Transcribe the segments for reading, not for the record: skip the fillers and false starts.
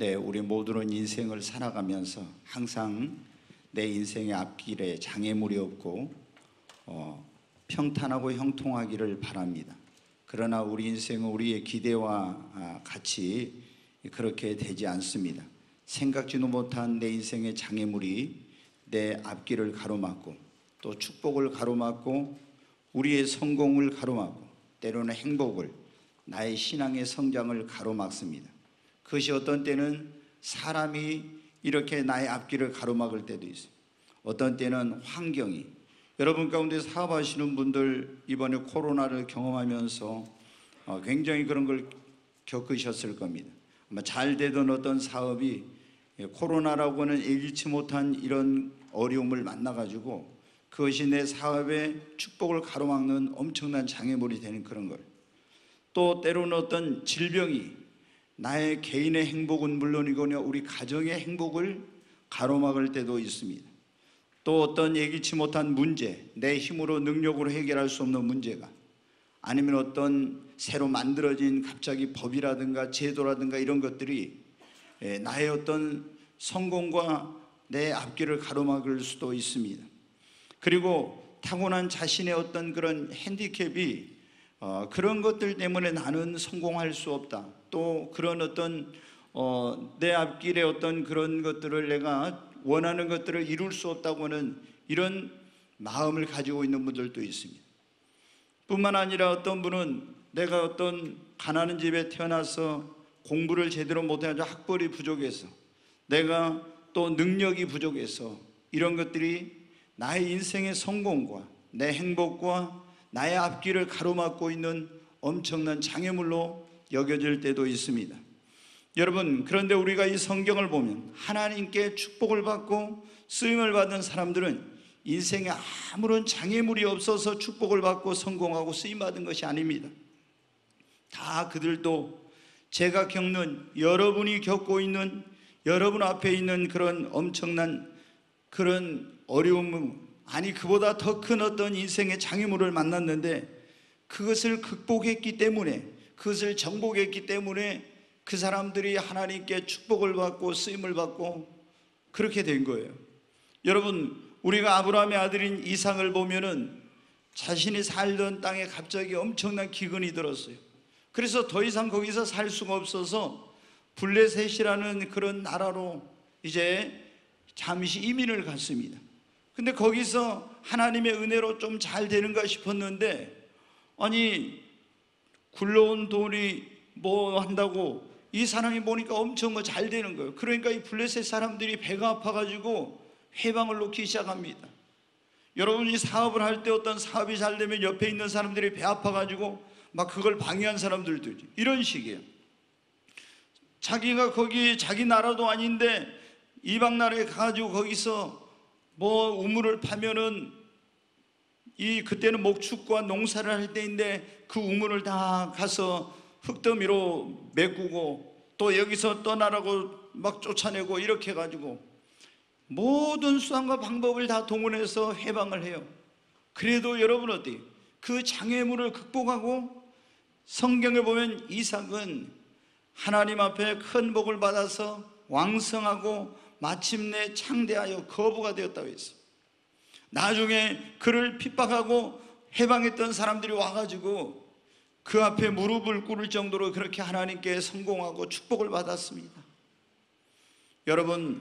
네, 우리 모두는 인생을 살아가면서 항상 내 인생의 앞길에 장애물이 없고 평탄하고 형통하기를 바랍니다. 그러나 우리 인생은 우리의 기대와 같이 그렇게 되지 않습니다. 생각지도 못한 내 인생의 장애물이 내 앞길을 가로막고 또 축복을 가로막고 우리의 성공을 가로막고 때로는 행복을, 나의 신앙의 성장을 가로막습니다. 그것이 어떤 때는 사람이 이렇게 나의 앞길을 가로막을 때도 있어요. 어떤 때는 환경이, 여러분 가운데 사업하시는 분들 이번에 코로나를 경험하면서 굉장히 그런 걸 겪으셨을 겁니다. 아마 잘 되던 어떤 사업이 코로나라고 하는 예기치 못한 이런 어려움을 만나가지고 그것이 내 사업의 축복을 가로막는 엄청난 장애물이 되는 그런 걸, 또 때로는 어떤 질병이 나의 개인의 행복은 물론이거니와 우리 가정의 행복을 가로막을 때도 있습니다. 또 어떤 예기치 못한 문제, 내 힘으로 능력으로 해결할 수 없는 문제가, 아니면 어떤 새로 만들어진 갑자기 법이라든가 제도라든가 이런 것들이 나의 어떤 성공과 내 앞길을 가로막을 수도 있습니다. 그리고 타고난 자신의 어떤 그런 핸디캡이 그런 것들 때문에 나는 성공할 수 없다, 또 그런 어떤 내 앞길에 어떤 그런 것들을 내가 원하는 것들을 이룰 수 없다고 하는 이런 마음을 가지고 있는 분들도 있습니다. 뿐만 아니라 어떤 분은 내가 어떤 가난한 집에 태어나서 공부를 제대로 못해서 학벌이 부족해서, 내가 또 능력이 부족해서 이런 것들이 나의 인생의 성공과 내 행복과 나의 앞길을 가로막고 있는 엄청난 장애물로 여겨질 때도 있습니다. 여러분, 그런데 우리가 이 성경을 보면 하나님께 축복을 받고 쓰임을 받은 사람들은 인생에 아무런 장애물이 없어서 축복을 받고 성공하고 쓰임받은 것이 아닙니다. 다 그들도 제가 겪는, 여러분이 겪고 있는, 여러분 앞에 있는 그런 엄청난 그런 어려움, 아니 그보다 더 큰 어떤 인생의 장애물을 만났는데 그것을 극복했기 때문에, 그것을 정복했기 때문에 그 사람들이 하나님께 축복을 받고 쓰임을 받고 그렇게 된 거예요. 여러분, 우리가 아브라함의 아들인 이삭을 보면은 자신이 살던 땅에 갑자기 엄청난 기근이 들었어요. 그래서 더 이상 거기서 살 수가 없어서 블레셋이라는 그런 나라로 이제 잠시 이민을 갔습니다. 근데 거기서 하나님의 은혜로 좀 잘 되는가 싶었는데, 아니 굴러온 돈이 뭐 한다고 이 사람이 보니까 엄청 뭐 잘 되는 거예요. 그러니까 이 블레셋 사람들이 배가 아파가지고 회방을 놓기 시작합니다. 여러분이 사업을 할 때 어떤 사업이 잘 되면 옆에 있는 사람들이 배 아파가지고 막 그걸 방해한 사람들도 있죠. 이런 식이에요. 자기가 거기 자기 나라도 아닌데 이방 나라에 가가지고 거기서 뭐 우물을 파면은 그때는 목축과 농사를 할 때인데 그 우물을 다 가서 흙더미로 메꾸고 또 여기서 떠나라고 막 쫓아내고 이렇게 해가지고 모든 수단과 방법을 다 동원해서 해방을 해요. 그래도 여러분 어때요? 그 장애물을 극복하고 성경에 보면 이삭은 하나님 앞에 큰 복을 받아서 왕성하고 마침내 창대하여 거부가 되었다고 했어요. 나중에 그를 핍박하고 해방했던 사람들이 와가지고 그 앞에 무릎을 꿇을 정도로 그렇게 하나님께 성공하고 축복을 받았습니다. 여러분,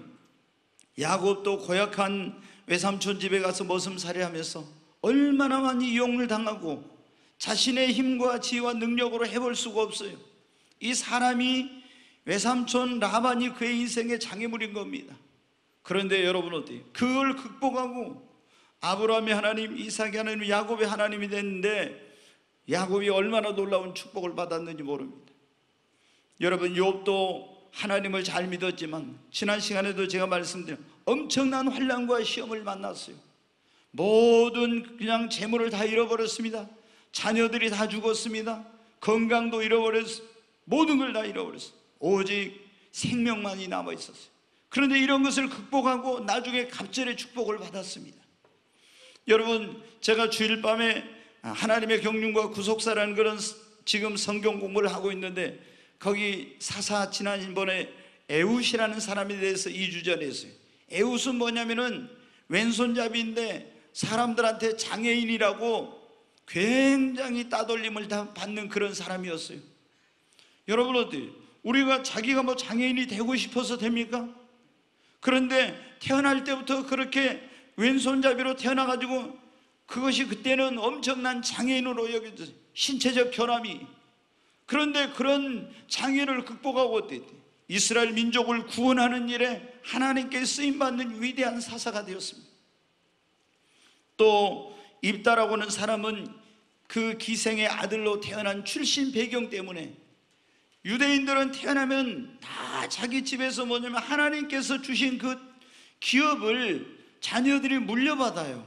야곱도 고약한 외삼촌 집에 가서 머슴살이 하면서 얼마나 많이 이용을 당하고 자신의 힘과 지혜와 능력으로 해볼 수가 없어요. 이 사람이 외삼촌 라반이 그의 인생의 장애물인 겁니다. 그런데 여러분 어때요? 그걸 극복하고 아브라함의 하나님, 이삭의 하나님, 야곱의 하나님이 됐는데 야곱이 얼마나 놀라운 축복을 받았는지 모릅니다. 여러분, 욥도 하나님을 잘 믿었지만 지난 시간에도 제가 말씀드린 엄청난 환난과 시험을 만났어요. 모든 그냥 재물을 다 잃어버렸습니다. 자녀들이 다 죽었습니다. 건강도 잃어버렸어요. 모든 걸 다 잃어버렸어요. 오직 생명만이 남아 있었어요. 그런데 이런 것을 극복하고 나중에 갑절의 축복을 받았습니다. 여러분, 제가 주일 밤에 하나님의 경륜과 구속사라는 그런 지금 성경 공부를 하고 있는데 거기 지난번에 에웃이라는 사람에 대해서 2주 전에 했어요. 에웃은 뭐냐면은 왼손잡이인데 사람들한테 장애인이라고 굉장히 따돌림을 다 받는 그런 사람이었어요. 여러분 어때요? 우리가 자기가 뭐 장애인이 되고 싶어서 됩니까? 그런데 태어날 때부터 그렇게 왼손잡이로 태어나가지고 그것이 그때는 엄청난 장애인으로 여겨졌어요. 신체적 결함이. 그런데 그런 장애를 극복하고 어때요? 이스라엘 민족을 구원하는 일에 하나님께 쓰임받는 위대한 사사가 되었습니다. 또 입다라고 하는 사람은 그 기생의 아들로 태어난 출신 배경 때문에 유대인들은 태어나면 다 자기 집에서 뭐냐면 하나님께서 주신 그 기업을 자녀들이 물려받아요.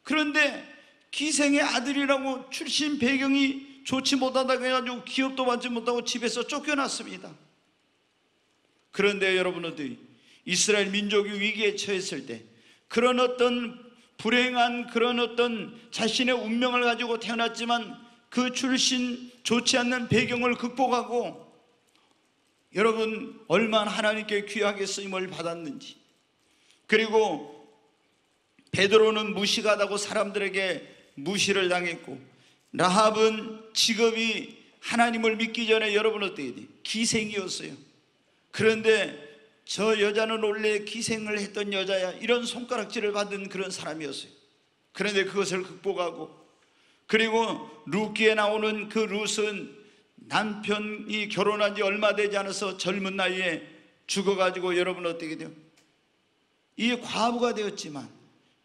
그런데 기생의 아들이라고 출신 배경이 좋지 못하다고 해가지고 기업도 받지 못하고 집에서 쫓겨났습니다. 그런데 여러분들, 이스라엘 민족이 위기에 처했을 때 그런 어떤 불행한 그런 어떤 자신의 운명을 가지고 태어났지만 그 출신 좋지 않는 배경을 극복하고 여러분 얼마나 하나님께 귀하게 쓰임을 받았는지. 그리고 베드로는 무식하다고 사람들에게 무시를 당했고, 라합은 직업이 하나님을 믿기 전에 여러분 어때야 돼? 기생이었어요. 그런데 저 여자는 원래 기생을 했던 여자야, 이런 손가락질을 받은 그런 사람이었어요. 그런데 그것을 극복하고, 그리고 룻기에 나오는 그 룻은 남편이 결혼한 지 얼마 되지 않아서 젊은 나이에 죽어가지고 여러분 어떻게 돼요? 이 과부가 되었지만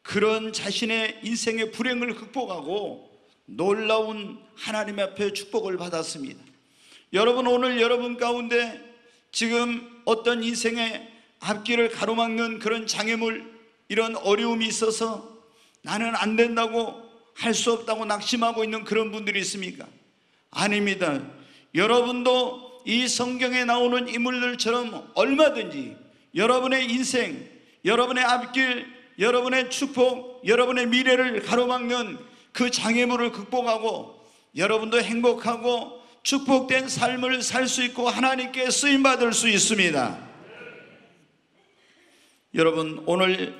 그런 자신의 인생의 불행을 극복하고 놀라운 하나님 앞에 축복을 받았습니다. 여러분 오늘 여러분 가운데 지금 어떤 인생의 앞길을 가로막는 그런 장애물, 이런 어려움이 있어서 나는 안 된다고, 할 수 없다고 낙심하고 있는 그런 분들이 있습니까? 아닙니다. 여러분도 이 성경에 나오는 인물들처럼 얼마든지 여러분의 인생, 여러분의 앞길, 여러분의 축복, 여러분의 미래를 가로막는 그 장애물을 극복하고 여러분도 행복하고 축복된 삶을 살 수 있고 하나님께 쓰임받을 수 있습니다. 여러분 오늘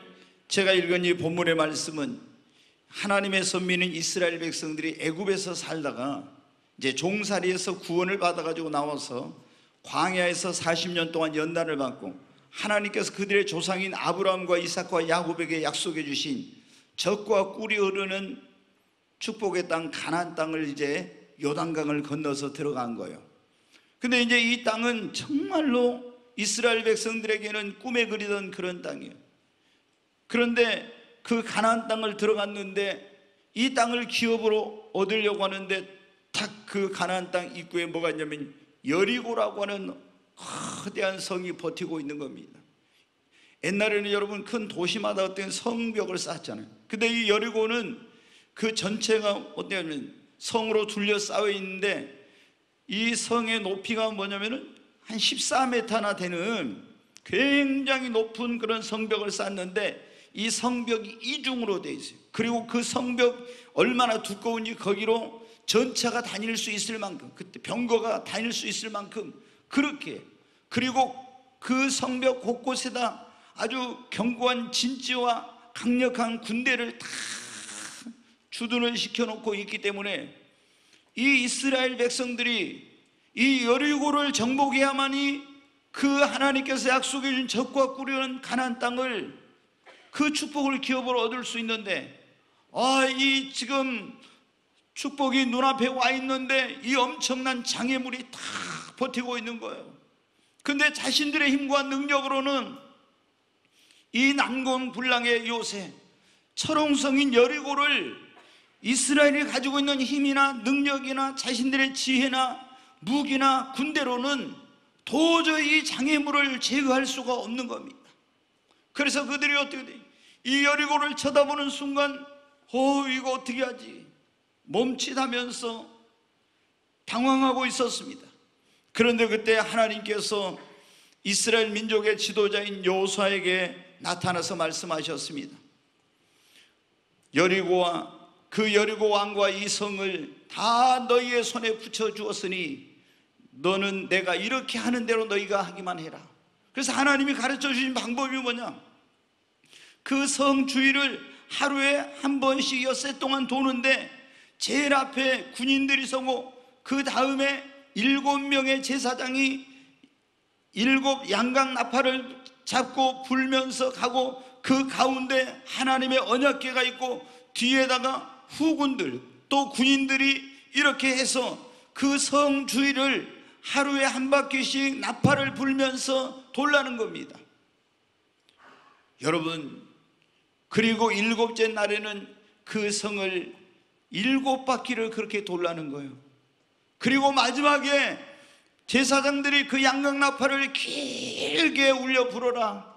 제가 읽은 이 본문의 말씀은 하나님의 선민인 이스라엘 백성들이 애굽에서 살다가 이제 종살이에서 구원을 받아가지고 나와서 광야에서 40년 동안 연단을 받고 하나님께서 그들의 조상인 아브라함과 이삭과 야곱에게 약속해 주신 젖과 꿀이 흐르는 축복의 땅 가나안 땅을 이제 요단강을 건너서 들어간 거예요. 근데 이제 이 땅은 정말로 이스라엘 백성들에게는 꿈에 그리던 그런 땅이에요. 그런데 그 가나안 땅을 들어갔는데 이 땅을 기업으로 얻으려고 하는데 딱 그 가나안 땅 입구에 뭐가 있냐면 여리고라고 하는 거대한 성이 버티고 있는 겁니다. 옛날에는 여러분 큰 도시마다 어떤 성벽을 쌓았잖아요. 근데 이 여리고는 그 전체가 어때냐면 성으로 둘러싸여 있는데 이 성의 높이가 뭐냐면은 한 14m나 되는 굉장히 높은 그런 성벽을 쌓았는데 이 성벽이 이중으로 되어 있어요. 그리고 그 성벽 얼마나 두꺼운지 거기로 전차가 다닐 수 있을 만큼, 그때 병거가 다닐 수 있을 만큼 그렇게, 그리고 그 성벽 곳곳에다 아주 견고한 진지와 강력한 군대를 다 주둔을 시켜놓고 있기 때문에 이 이스라엘 백성들이 이 여리고를 정복해야만이 그 하나님께서 약속해 준 젖과 꿀이 흐르는 가나안 땅을, 그 축복을 기업으로 얻을 수 있는데, 이 지금 축복이 눈앞에 와 있는데 이 엄청난 장애물이 다 버티고 있는 거예요. 근데 자신들의 힘과 능력으로는 이 난공불락의 요새 철옹성인 여리고를 이스라엘이 가지고 있는 힘이나 능력이나 자신들의 지혜나 무기나 군대로는 도저히 이 장애물을 제거할 수가 없는 겁니다. 그래서 그들이 어떻게 돼? 이 여리고를 쳐다보는 순간 이거 어떻게 하지? 멈칫하면서 당황하고 있었습니다. 그런데 그때 하나님께서 이스라엘 민족의 지도자인 여호수아에게 나타나서 말씀하셨습니다. 여리고와 그 여리고 왕과 이 성을 다 너희의 손에 붙여 주었으니 너는 내가 이렇게 하는 대로 너희가 하기만 해라. 그래서 하나님이 가르쳐 주신 방법이 뭐냐? 그 성 주위를 하루에 한 번씩 엿새 동안 도는데 제일 앞에 군인들이 서고 그 다음에 7명의 제사장이 7 양각 나팔을 잡고 불면서 가고 그 가운데 하나님의 언약궤가 있고 뒤에다가 후군들 또 군인들이 이렇게 해서 그 성 주위를 하루에 한 바퀴씩 나팔을 불면서 돌라는 겁니다. 여러분, 그리고 7째 날에는 그 성을 7바퀴를 그렇게 돌라는 거예요. 그리고 마지막에 제사장들이 그 양각 나팔을 길게 울려 불어라.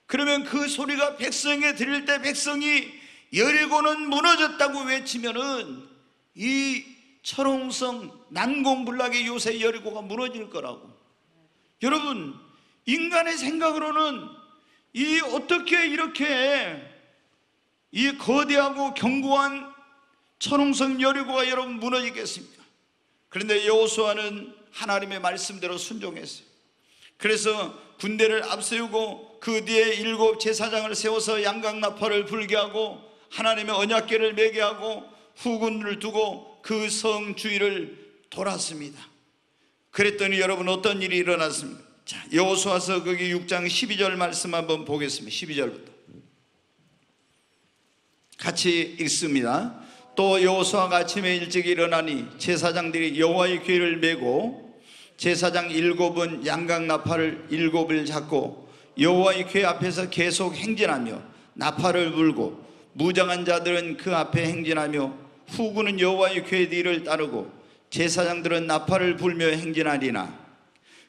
그러면 그 소리가 백성에 들릴 때 백성이 여리고는 무너졌다고 외치면은 이 철옹성 난공불락의 요새 여리고가 무너질 거라고. 여러분, 인간의 생각으로는 이 어떻게 이렇게 이 거대하고 견고한 철옹성 여리고가 여러분 무너지겠습니까? 그런데 여호수아는 하나님의 말씀대로 순종했어요. 그래서 군대를 앞세우고 그 뒤에 7 제사장을 세워서 양각 나팔을 불게 하고 하나님의 언약궤를 매게 하고 후군을 두고 그 성 주위를 돌았습니다. 그랬더니 여러분 어떤 일이 일어났습니까? 자, 여호수아서 거기 6장 12절 말씀 한번 보겠습니다. 12절부터 같이 읽습니다. 또 여호수아가 아침에 일찍 일어나니 제사장들이 여호와의 궤를 메고 제사장 7은 양각 나팔을 7을 잡고 여호와의 궤 앞에서 계속 행진하며 나팔을 불고 무장한 자들은 그 앞에 행진하며 후군은 여호와의 궤 뒤를 따르고 제사장들은 나팔을 불며 행진하리나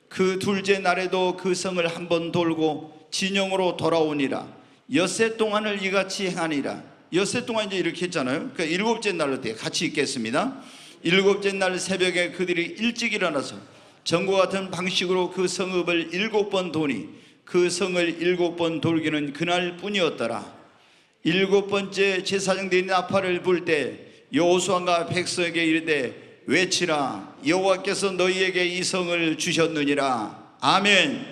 그 둘째 날에도 그 성을 한 번 돌고 진영으로 돌아오니라. 엿새 동안을 이같이 행하니라. 엿새 동안 이제 이렇게 했잖아요. 그러니까 7째 날로 돼. 같이 읽겠습니다. 7째 날 새벽에 그들이 일찍 일어나서 전과 같은 방식으로 그 성읍을 7번 도니 그 성을 7번 돌기는 그날 뿐이었더라. 7번째 제사장들이 나팔을 불 때 여호수아가 백성에게 이르되 외치라. 여호와께서 너희에게 이 성을 주셨느니라. 아멘.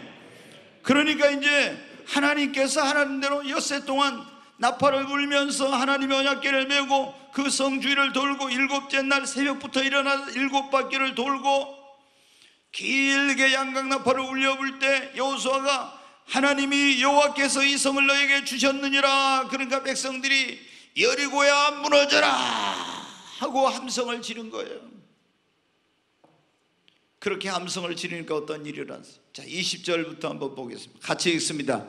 그러니까 이제 하나님께서 하나님대로 엿새 동안 나팔을 불면서 하나님의 언약궤를 메고 그 성 주위를 돌고 7째 날 새벽부터 일어나서 7바퀴를 돌고 길게 양각 나팔을 울려 불 때 여호수아가 하나님이 여호와께서 이 성을 너에게 주셨느니라. 그러니까 백성들이 여리고야 무너져라 하고 함성을 지른 거예요. 그렇게 함성을 지르니까 어떤 일이 일어났어요. 자, 20절부터 한번 보겠습니다. 같이 읽습니다.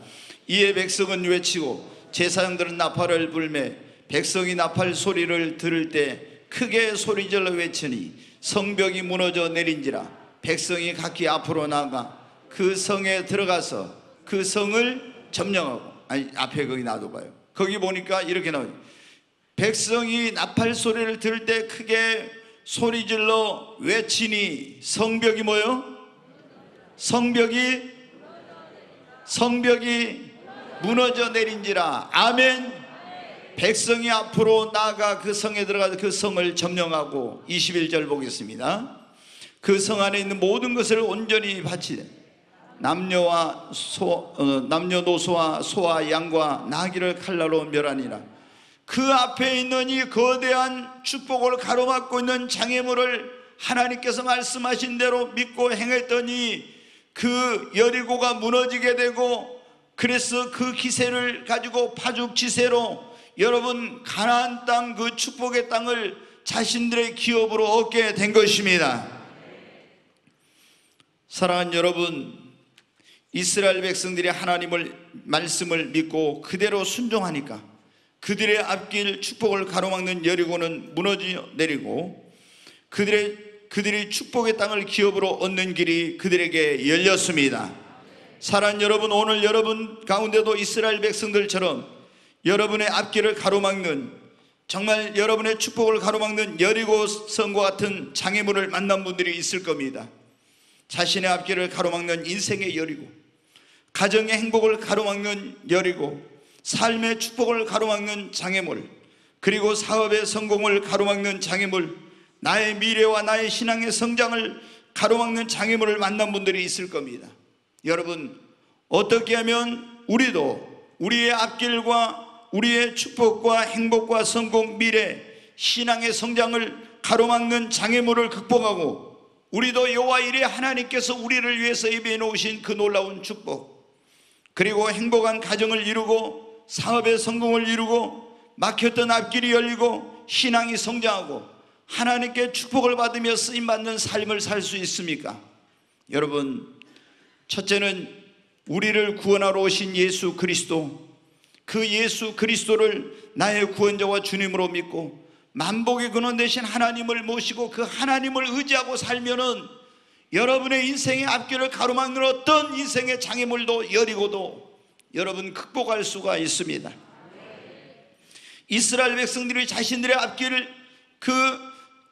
이에 백성은 외치고 제사장들은 나팔을 불매 백성이 나팔 소리를 들을 때 크게 소리질러 외치니 성벽이 무너져 내린지라. 백성이 각기 앞으로 나가 그 성에 들어가서 그 성을 점령하고, 아니 앞에 거기 놔둬봐요. 거기 보니까 이렇게 나와요. 백성이 나팔 소리를 들을 때 크게 소리질러 외치니 성벽이 뭐요? 성벽이 무너져 내린지라. 아멘. 백성이 앞으로 나아가 그 성에 들어가서 그 성을 점령하고 21절 보겠습니다. 그 성 안에 있는 모든 것을 온전히 바치되 남녀노소와 소와 양과 나귀를 칼날로 멸하니라. 그 앞에 있는 이 거대한 축복을 가로막고 있는 장애물을 하나님께서 말씀하신 대로 믿고 행했더니 그 여리고가 무너지게 되고, 그래서 그 기세를 가지고 파죽지세로 여러분 가나안 땅 그 축복의 땅을 자신들의 기업으로 얻게 된 것입니다. 사랑하는 여러분, 이스라엘 백성들이 하나님의 말씀을 믿고 그대로 순종하니까 그들의 앞길 축복을 가로막는 여리고는 무너져 내리고 그들이 축복의 땅을 기업으로 얻는 길이 그들에게 열렸습니다. 사랑하는 여러분, 오늘 여러분 가운데도 이스라엘 백성들처럼 여러분의 앞길을 가로막는, 정말 여러분의 축복을 가로막는 여리고 성과 같은 장애물을 만난 분들이 있을 겁니다. 자신의 앞길을 가로막는 인생의 여리고, 가정의 행복을 가로막는 여리고, 삶의 축복을 가로막는 장애물, 그리고 사업의 성공을 가로막는 장애물, 나의 미래와 나의 신앙의 성장을 가로막는 장애물을 만난 분들이 있을 겁니다. 여러분, 어떻게 하면 우리도 우리의 앞길과 우리의 축복과 행복과 성공, 미래, 신앙의 성장을 가로막는 장애물을 극복하고 우리도 여호와 이레 하나님께서 우리를 위해서 예비해 놓으신 그 놀라운 축복, 그리고 행복한 가정을 이루고 사업의 성공을 이루고 막혔던 앞길이 열리고 신앙이 성장하고 하나님께 축복을 받으며 쓰임받는 삶을 살 수 있습니까? 여러분, 첫째는 우리를 구원하러 오신 예수 그리스도, 그 예수 그리스도를 나의 구원자와 주님으로 믿고 만복의 근원 되신 하나님을 모시고 그 하나님을 의지하고 살면은 여러분의 인생의 앞길을 가로막는 어떤 인생의 장애물도 여리고도 여러분 극복할 수가 있습니다. 이스라엘 백성들이 자신들의 앞길을, 그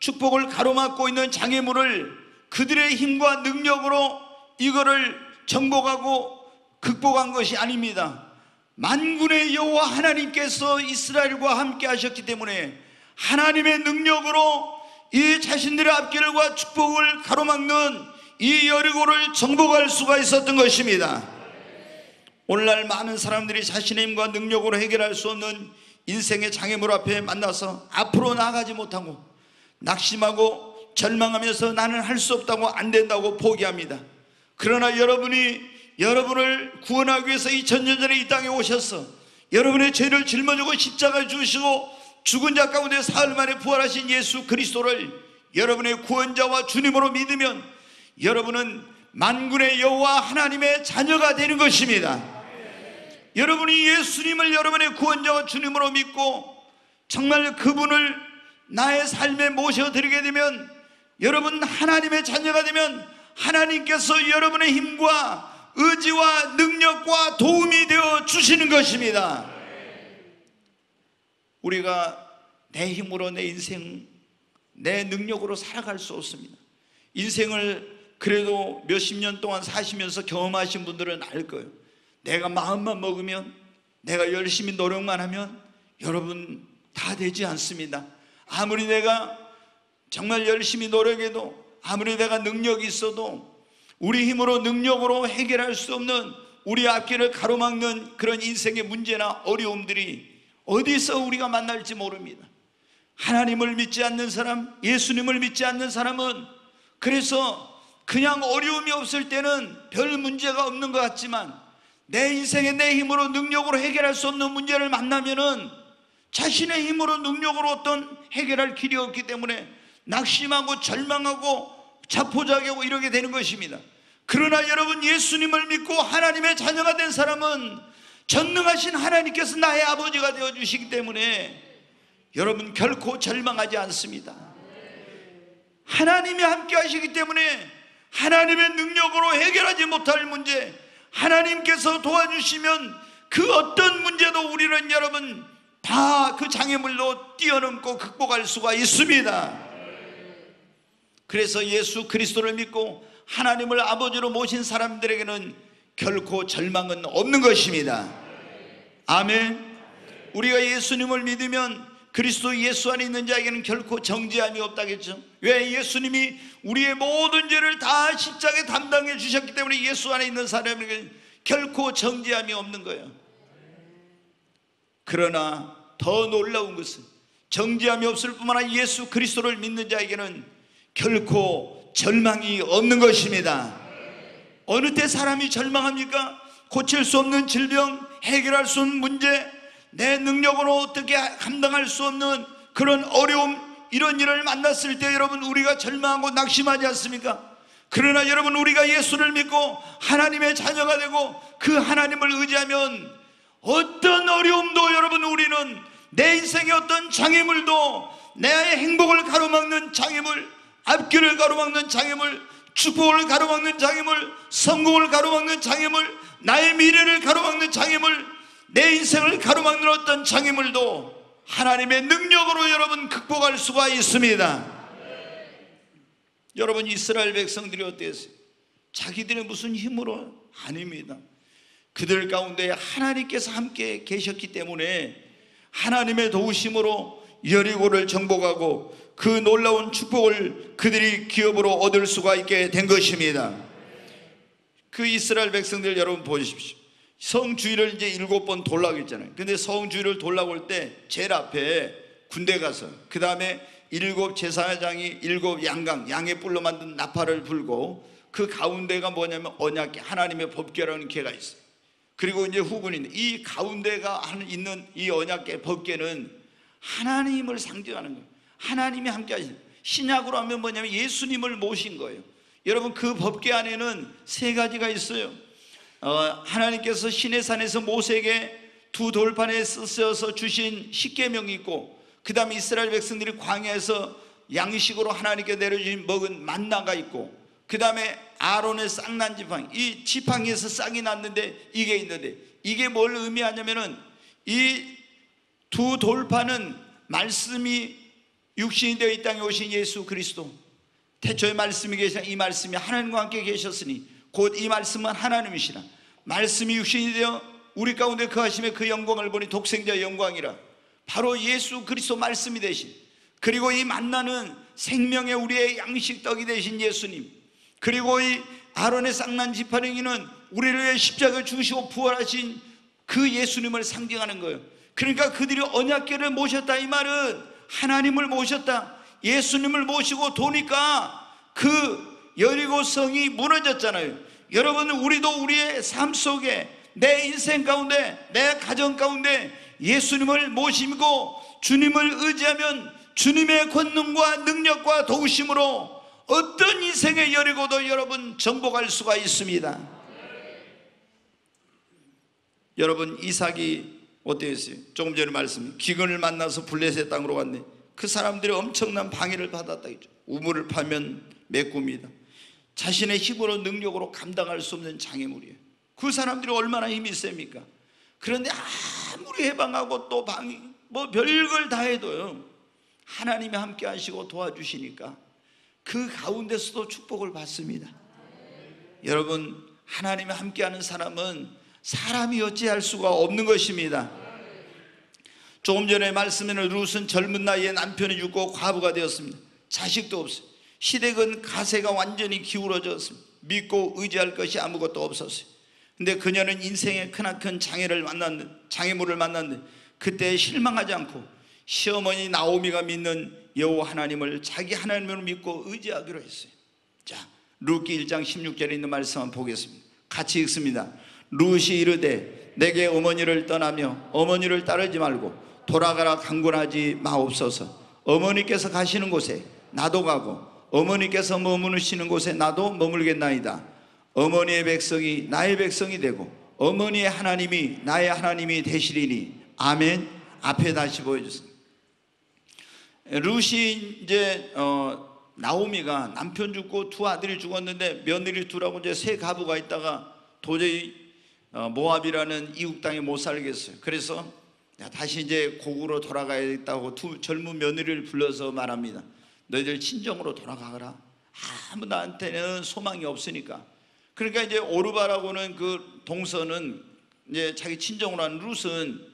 축복을 가로막고 있는 장애물을 그들의 힘과 능력으로 이거를 정복하고 극복한 것이 아닙니다. 만군의 여호와 하나님께서 이스라엘과 함께 하셨기 때문에 하나님의 능력으로 이 자신들의 앞길과 축복을 가로막는 이 여리고를 정복할 수가 있었던 것입니다. 오늘날 많은 사람들이 자신의 힘과 능력으로 해결할 수 없는 인생의 장애물 앞에 만나서 앞으로 나아가지 못하고 낙심하고 절망하면서 나는 할 수 없다고, 안 된다고 포기합니다. 그러나 여러분이 여러분을 구원하기 위해서 2000년 전에 이 땅에 오셔서 여러분의 죄를 짊어지고 십자가에 죽으시고 죽은 자 가운데 사흘 만에 부활하신 예수 그리스도를 여러분의 구원자와 주님으로 믿으면 여러분은 만군의 여호와 하나님의 자녀가 되는 것입니다. 여러분이 예수님을 여러분의 구원자와 주님으로 믿고 정말 그분을 나의 삶에 모셔드리게 되면, 여러분 하나님의 자녀가 되면 하나님께서 여러분의 힘과 의지와 능력과 도움이 되어 주시는 것입니다. 우리가 내 힘으로 내 인생, 내 능력으로 살아갈 수 없습니다. 인생을 그래도 몇십 년 동안 사시면서 경험하신 분들은 알 거예요. 내가 마음만 먹으면, 내가 열심히 노력만 하면 여러분 다 되지 않습니다. 아무리 내가 정말 열심히 노력해도, 아무리 내가 능력이 있어도 우리 힘으로 능력으로 해결할 수 없는 우리 앞길을 가로막는 그런 인생의 문제나 어려움들이 어디서 우리가 만날지 모릅니다. 하나님을 믿지 않는 사람, 예수님을 믿지 않는 사람은 그래서 그냥 어려움이 없을 때는 별 문제가 없는 것 같지만 내 인생에 내 힘으로 능력으로 해결할 수 없는 문제를 만나면은 자신의 힘으로 능력으로 어떤 해결할 길이 없기 때문에 낙심하고 절망하고 자포자기하고 이러게 되는 것입니다. 그러나 여러분, 예수님을 믿고 하나님의 자녀가 된 사람은 전능하신 하나님께서 나의 아버지가 되어주시기 때문에 여러분 결코 절망하지 않습니다. 하나님이 함께 하시기 때문에 하나님의 능력으로 해결하지 못할 문제, 하나님께서 도와주시면 그 어떤 문제도 우리는 여러분 다 그 장애물로 뛰어넘고 극복할 수가 있습니다. 그래서 예수 그리스도를 믿고 하나님을 아버지로 모신 사람들에게는 결코 절망은 없는 것입니다. 아멘. 우리가 예수님을 믿으면 그리스도 예수 안에 있는 자에게는 결코 정죄함이 없다겠죠. 왜? 예수님이 우리의 모든 죄를 다 십자가에 담당해 주셨기 때문에 예수 안에 있는 사람에게는 결코 정죄함이 없는 거예요. 그러나 더 놀라운 것은 정죄함이 없을 뿐만 아니라 예수 그리스도를 믿는 자에게는 결코 절망이 없는 것입니다. 어느 때 사람이 절망합니까? 고칠 수 없는 질병, 해결할 수 없는 문제, 내 능력으로 어떻게 감당할 수 없는 그런 어려움, 이런 일을 만났을 때 여러분 우리가 절망하고 낙심하지 않습니까? 그러나 여러분, 우리가 예수를 믿고 하나님의 자녀가 되고 그 하나님을 의지하면 어떤 어려움도 여러분, 우리는 내 인생의 어떤 장애물도, 내 행복을 가로막는 장애물, 앞길을 가로막는 장애물, 축복을 가로막는 장애물, 성공을 가로막는 장애물, 나의 미래를 가로막는 장애물, 내 인생을 가로막는 어떤 장애물도 하나님의 능력으로 여러분 극복할 수가 있습니다. 여러분, 이스라엘 백성들이 어땠어요? 자기들의 무슨 힘으로? 아닙니다. 그들 가운데 하나님께서 함께 계셨기 때문에 하나님의 도우심으로 여리고를 정복하고 그 놀라운 축복을 그들이 기업으로 얻을 수가 있게 된 것입니다. 그 이스라엘 백성들 여러분 보십시오. 성주위를 이제 7번 돌라고 했잖아요. 근데 성주위를 돌라고 할 때 제일 앞에 군대 가서 그 다음에 7 제사장이 7 양의 뿔로 만든 나팔을 불고 그 가운데가 뭐냐면 언약궤, 하나님의 법궤라는 궤가 있어요. 그리고 이제 후군인데 이 가운데가 있는 이 언약궤 법궤는 하나님을 상징하는 거예요. 하나님이 함께 하신, 신약으로 하면 뭐냐면 예수님을 모신 거예요. 여러분 그 법궤 안에는 3가지가 있어요. 하나님께서 시내산에서 모세에게 2 돌판에 쓰셔서 주신 십계명이 있고, 그 다음에 이스라엘 백성들이 광야에서 양식으로 하나님께 내려주신 먹은 만나가 있고, 그 다음에 아론의 싹난 지팡이, 이 지팡이에서 싹이 났는데 이게 있는데, 이게 뭘 의미하냐면은 이 2 돌판은 말씀이 육신이 되어 이 땅에 오신 예수 그리스도, 태초에 말씀이 계시라, 이 말씀이 하나님과 함께 계셨으니 곧 이 말씀은 하나님이시라. 말씀이 육신이 되어 우리 가운데 거하심에 그 영광을 보니 독생자의 영광이라. 바로 예수 그리스도 말씀이 되신, 그리고 이 만나는 생명의 우리의 양식 떡이 되신 예수님, 그리고 이 아론의 쌍난 지팡이는 우리를 위해 십자가를 죽으시고 부활하신 그 예수님을 상징하는 거예요. 그러니까 그들이 언약궤를 모셨다, 이 말은 하나님을 모셨다. 예수님을 모시고 도니까 그 여리고 성이 무너졌잖아요. 여러분, 우리도 우리의 삶 속에, 내 인생 가운데, 내 가정 가운데 예수님을 모시고 주님을 의지하면 주님의 권능과 능력과 도우심으로 어떤 인생의 여리고도 여러분 정복할 수가 있습니다. 여러분, 이삭이 어땠어요? 조금 전에 말씀, 기근을 만나서 블레셋 땅으로 갔네. 그 사람들이 엄청난 방해를 받았다 했죠. 우물을 파면 메꿉니다. 자신의 힘으로 능력으로 감당할 수 없는 장애물이에요. 그 사람들이 얼마나 힘이 셉니까? 그런데 아무리 해방하고 또 뭐 별걸 다 해도요, 하나님이 함께 하시고 도와주시니까 그 가운데서도 축복을 받습니다. 여러분, 하나님이 함께하는 사람은 사람이 어찌할 수가 없는 것입니다. 조금 전에 말씀에는 룻은 젊은 나이에 남편이 죽고 과부가 되었습니다. 자식도 없어요. 시댁은 가세가 완전히 기울어졌습니다. 믿고 의지할 것이 아무것도 없었어요. 근데 그녀는 인생의 크나큰 장애물을 만났는데 그때 실망하지 않고 시어머니 나오미가 믿는 여호와 하나님을 자기 하나님으로 믿고 의지하기로 했어요. 자, 룻기 1장 16절에 있는 말씀 한번 보겠습니다. 같이 읽습니다. 룻이 이르되 내게 어머니를 떠나며 어머니를 따르지 말고 돌아가라 강권하지 마옵소서. 어머니께서 가시는 곳에 나도 가고 어머니께서 머무르시는 곳에 나도 머물겠나이다. 어머니의 백성이 나의 백성이 되고 어머니의 하나님이 나의 하나님이 되시리니. 아멘. 앞에 다시 보여주세요. 룻이 이제 나오미가 남편 죽고 2 아들이 죽었는데 며느리 2라고 이제 3 가부가 있다가 도저히 모압이라는 이국 땅에 못 살겠어요. 그래서 다시 이제 고국으로 돌아가야겠다고 2 젊은 며느리를 불러서 말합니다. 너희들 친정으로 돌아가거라. 아무 나한테는 소망이 없으니까. 그러니까 이제 오르바라고는 그 동서는 이제 자기 친정으로 한 룻은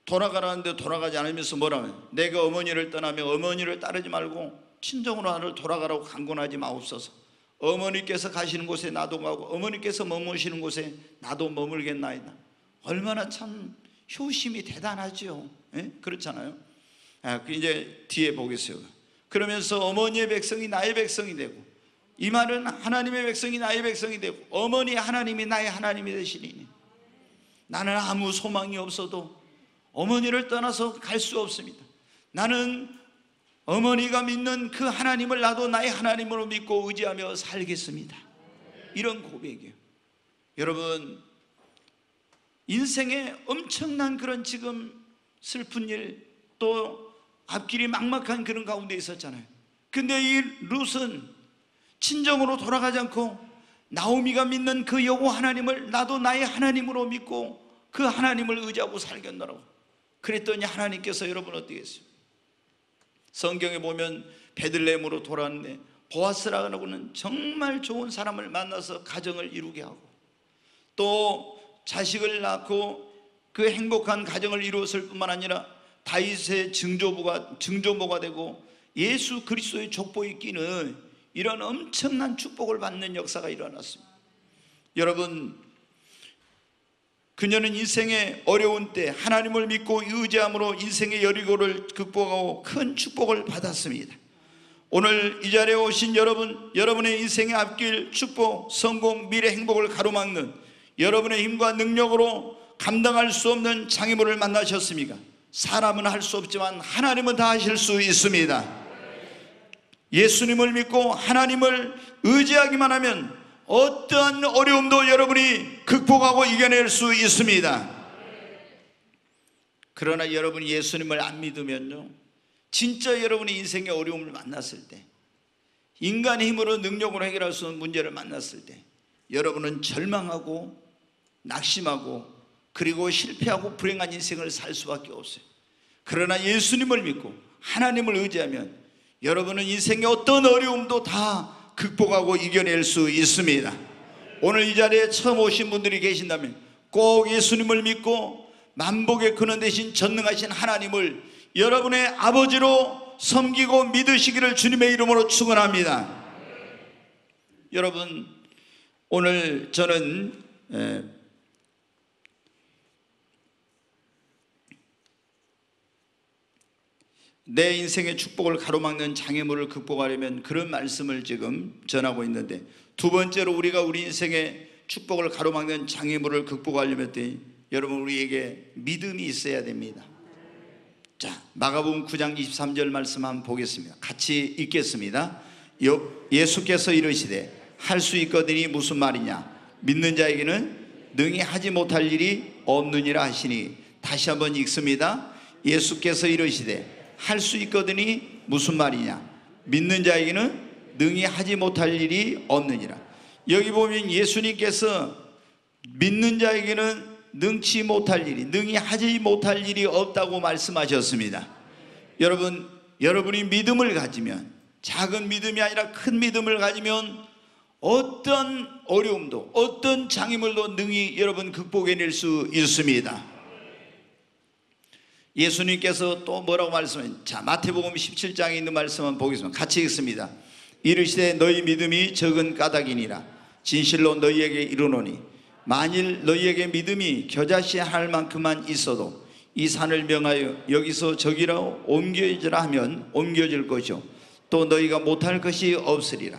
돌아가라는데 돌아가지 않으면서 뭐라면 내가 어머니를 떠나며 어머니를 따르지 말고 친정으로 돌아가라고 강권하지 마옵소서. 어머니께서 가시는 곳에 나도 가고 어머니께서 머무시는 곳에 나도 머물겠나이다. 얼마나 참 효심이 대단하죠. 예? 그렇잖아요. 이제 뒤에 보겠어요. 그러면서 어머니의 백성이 나의 백성이 되고, 이 말은 하나님의 백성이 나의 백성이 되고 어머니 하나님이 나의 하나님이 되시리니. 나는 아무 소망이 없어도 어머니를 떠나서 갈 수 없습니다. 나는 어머니가 믿는 그 하나님을 나도 나의 하나님으로 믿고 의지하며 살겠습니다. 이런 고백이에요. 여러분, 인생에 엄청난 그런 지금 슬픈 일, 또 앞길이 막막한 그런 가운데 있었잖아요. 근데 이 룻은 친정으로 돌아가지 않고 나오미가 믿는 그 여호와 하나님을 나도 나의 하나님으로 믿고 그 하나님을 의지하고 살겠노라고 그랬더니 하나님께서 여러분 어떻게 했어요? 성경에 보면 베들레헴으로 돌아왔는데 보아스라고는 정말 좋은 사람을 만나서 가정을 이루게 하고 또 자식을 낳고 그 행복한 가정을 이루었을 뿐만 아니라 다윗의 증조모가 되고 예수 그리스도의 족보에 끼는 이런 엄청난 축복을 받는 역사가 일어났습니다. 여러분, 그녀는 인생의 어려운 때 하나님을 믿고 의지함으로 인생의 여리고를 극복하고 큰 축복을 받았습니다. 오늘 이 자리에 오신 여러분, 여러분의 인생의 앞길, 축복, 성공, 미래, 행복을 가로막는 여러분의 힘과 능력으로 감당할 수 없는 장애물을 만나셨습니까? 사람은 할 수 없지만 하나님은 다 하실 수 있습니다. 예수님을 믿고 하나님을 의지하기만 하면 어떠한 어려움도 여러분이 극복하고 이겨낼 수 있습니다. 그러나 여러분이 예수님을 안 믿으면요, 진짜 여러분이 인생의 어려움을 만났을 때, 인간의 힘으로 능력으로 해결할 수 없는 문제를 만났을 때 여러분은 절망하고 낙심하고 그리고 실패하고 불행한 인생을 살 수밖에 없어요. 그러나 예수님을 믿고 하나님을 의지하면 여러분은 인생의 어떤 어려움도 다 극복하고 이겨낼 수 있습니다. 오늘 이 자리에 처음 오신 분들이 계신다면 꼭 예수님을 믿고 만복의 근원 되신 전능하신 하나님을 여러분의 아버지로 섬기고 믿으시기를 주님의 이름으로 축원합니다. 여러분, 오늘 저는 내 인생의 축복을 가로막는 장애물을 극복하려면 그런 말씀을 지금 전하고 있는데, 두 번째로 우리가 우리 인생의 축복을 가로막는 장애물을 극복하려면 여러분, 우리에게 믿음이 있어야 됩니다. 자, 마가복음 9장 23절 말씀 한번 보겠습니다. 같이 읽겠습니다. 예수께서 이르시되 할 수 있거든이 무슨 말이냐, 믿는 자에게는 능히 하지 못할 일이 없느니라 하시니. 다시 한번 읽습니다. 예수께서 이르시되 할 수 있거든이 무슨 말이냐, 믿는 자에게는 능히 하지 못할 일이 없느니라. 여기 보면 예수님께서 믿는 자에게는 능치 못할 일이, 능히 하지 못할 일이 없다고 말씀하셨습니다. 여러분, 여러분이 믿음을 가지면, 작은 믿음이 아니라 큰 믿음을 가지면 어떤 어려움도 어떤 장애물도 능히 여러분 극복해낼 수 있습니다. 예수님께서 또 뭐라고 말씀하셨냐, 자, 마태복음 17장에 있는 말씀 한번 보겠습니다. 같이 읽습니다. 이르시되 너희 믿음이 적은 까닭이니라. 진실로 너희에게 이르노니 만일 너희에게 믿음이 겨자씨 할 만큼만 있어도 이 산을 명하여 여기서 저기로 옮겨지라 하면 옮겨질 것이요 또 너희가 못할 것이 없으리라.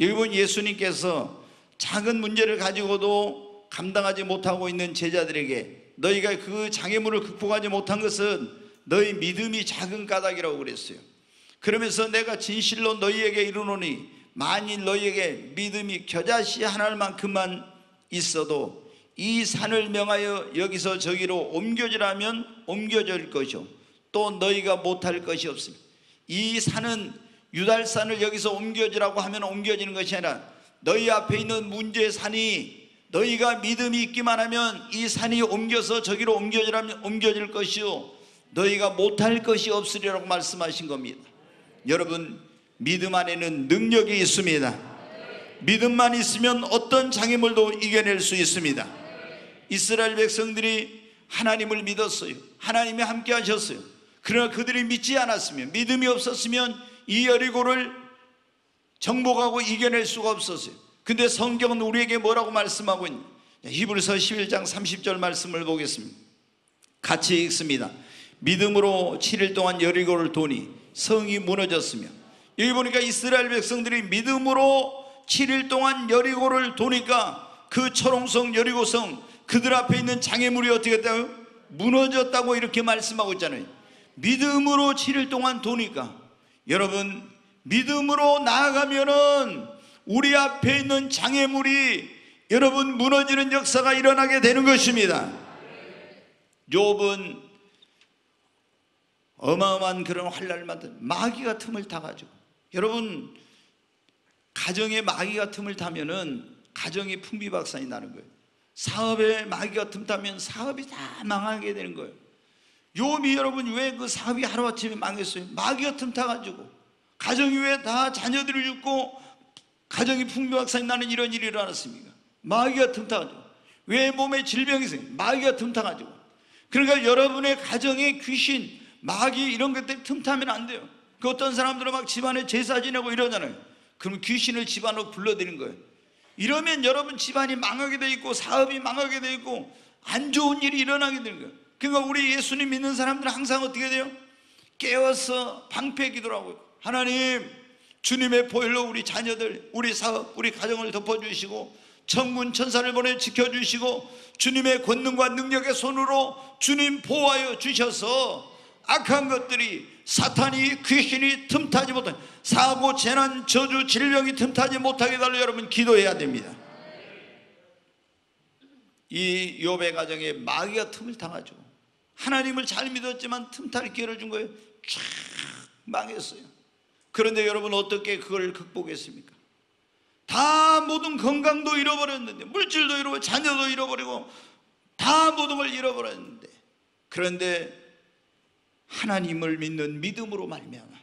여기 보면 예수님께서 작은 문제를 가지고도 감당하지 못하고 있는 제자들에게 너희가 그 장애물을 극복하지 못한 것은 너희 믿음이 작은 까닭이라고 그랬어요. 그러면서 내가 진실로 너희에게 이르노니 만일 너희에게 믿음이 겨자씨 하나만큼만 있어도 이 산을 명하여 여기서 저기로 옮겨지라면 옮겨질 것이요 또 너희가 못할 것이 없습니다. 이 산은 유달산을 여기서 옮겨지라고 하면 옮겨지는 것이 아니라 너희 앞에 있는 문제의 산이 너희가 믿음이 있기만 하면 이 산이 옮겨서 저기로 옮겨지라면 옮겨질 것이요 너희가 못할 것이 없으리라고 말씀하신 겁니다. 여러분, 믿음 안에는 능력이 있습니다. 믿음만 있으면 어떤 장애물도 이겨낼 수 있습니다. 이스라엘 백성들이 하나님을 믿었어요. 하나님이 함께 하셨어요. 그러나 그들이 믿지 않았으면, 믿음이 없었으면 이 여리고를 정복하고 이겨낼 수가 없었어요. 근데 성경은 우리에게 뭐라고 말씀하고 있냐, 히브리서 11장 30절 말씀을 보겠습니다. 같이 읽습니다. 믿음으로 7일 동안 여리고를 도니 성이 무너졌으며. 여기 보니까 이스라엘 백성들이 믿음으로 7일 동안 여리고를 도니까 그 초롱성 여리고성, 그들 앞에 있는 장애물이 어떻게 했다고요? 무너졌다고 이렇게 말씀하고 있잖아요. 믿음으로 7일 동안 도니까, 여러분, 믿음으로 나아가면은 우리 앞에 있는 장애물이 여러분 무너지는 역사가 일어나게 되는 것입니다. 욥은 어마어마한 그런 환난을 마귀가 틈을 타가지고, 여러분, 가정에 마귀가 틈을 타면은 가정이 풍비박산이 나는 거예요. 사업에 마귀가 틈 타면 사업이 다 망하게 되는 거예요. 욥이 여러분 왜 그 사업이 하루아침에 망했어요? 마귀가 틈 타가지고. 가정이 왜 다 자녀들을 죽고 가정이 풍비박산이 나는 이런 일이 일어났습니까? 마귀가 틈타가지고. 왜 몸에 질병이 있어요? 마귀가 틈타가지고. 그러니까 여러분의 가정에 귀신, 마귀 이런 것들 틈타면 안 돼요. 그 어떤 사람들은 막 집안에 제사 지내고 이러잖아요. 그럼 귀신을 집안으로 불러들인 거예요. 이러면 여러분 집안이 망하게 돼 있고 사업이 망하게 돼 있고 안 좋은 일이 일어나게 되는 거예요. 그러니까 우리 예수님 믿는 사람들은 항상 어떻게 돼요? 깨어서 방패 기도를 하고, 하나님 주님의 보혈로 우리 자녀들, 우리 사업, 우리 가정을 덮어주시고 천군 천사를 보내 지켜주시고 주님의 권능과 능력의 손으로 주님 보호하여 주셔서 악한 것들이, 사탄이, 귀신이 틈타지 못한 사고, 재난, 저주, 질병이 틈타지 못하게 달라 여러분 기도해야 됩니다. 이 욥의 가정에 마귀가 틈을 당하죠. 하나님을 잘 믿었지만 틈탈 기회를 준 거예요. 쫙 망했어요. 그런데 여러분 어떻게 그걸 극복했습니까? 다 모든 건강도 잃어버렸는데, 물질도 잃어버리고 자녀도 잃어버리고 다 모든 걸 잃어버렸는데, 그런데 하나님을 믿는 믿음으로 말미암아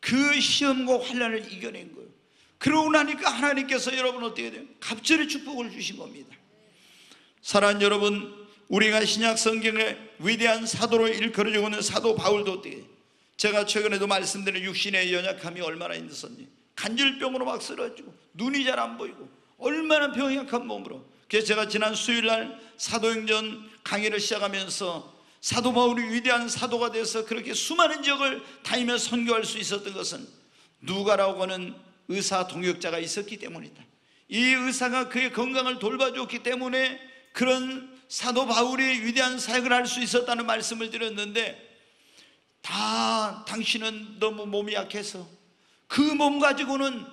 그 시험과 환난을 이겨낸 거예요. 그러고 나니까 하나님께서 여러분 어떻게 돼요? 갑절의 축복을 주신 겁니다. 사랑하는 여러분, 우리가 신약 성경의 위대한 사도로 일컬어지고 있는 사도 바울도 어떻게 해요? 제가 최근에도 말씀드린 육신의 연약함이 얼마나 있었는지, 간질병으로 막 쓰러지고 눈이 잘 안 보이고 얼마나 병약한 몸으로. 그래서 제가 지난 수요일날 사도행전 강의를 시작하면서 사도 바울이 위대한 사도가 돼서 그렇게 수많은 지역을 다니며 선교할 수 있었던 것은 누가라고 하는 의사 동역자가 있었기 때문이다. 이 의사가 그의 건강을 돌봐줬기 때문에 그런 사도 바울이 위대한 사역을 할 수 있었다는 말씀을 드렸는데, 다 당신은 너무 몸이 약해서 그 몸 가지고는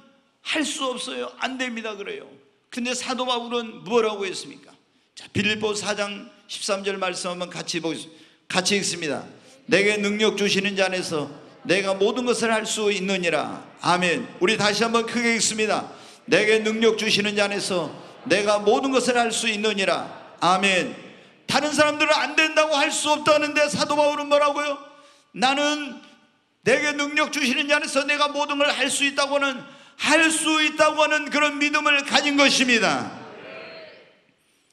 할 수 없어요, 안 됩니다 그래요. 근데 사도 바울은 뭐라고 했습니까? 자, 빌립보 4장 13절 말씀 한번 같이 보겠습니다. 같이 읽습니다. 내게 능력 주시는 자 안에서 내가 모든 것을 할 수 있느니라. 아멘. 우리 다시 한번 크게 읽습니다. 내게 능력 주시는 자 안에서 내가 모든 것을 할 수 있느니라. 아멘. 다른 사람들은 안 된다고 할 수 없다는데 사도 바울은 뭐라고요? 나는 내게 능력 주시는 자 안에서 내가 모든 걸 할 수 있다고는, 할 수 있다고 하는 그런 믿음을 가진 것입니다.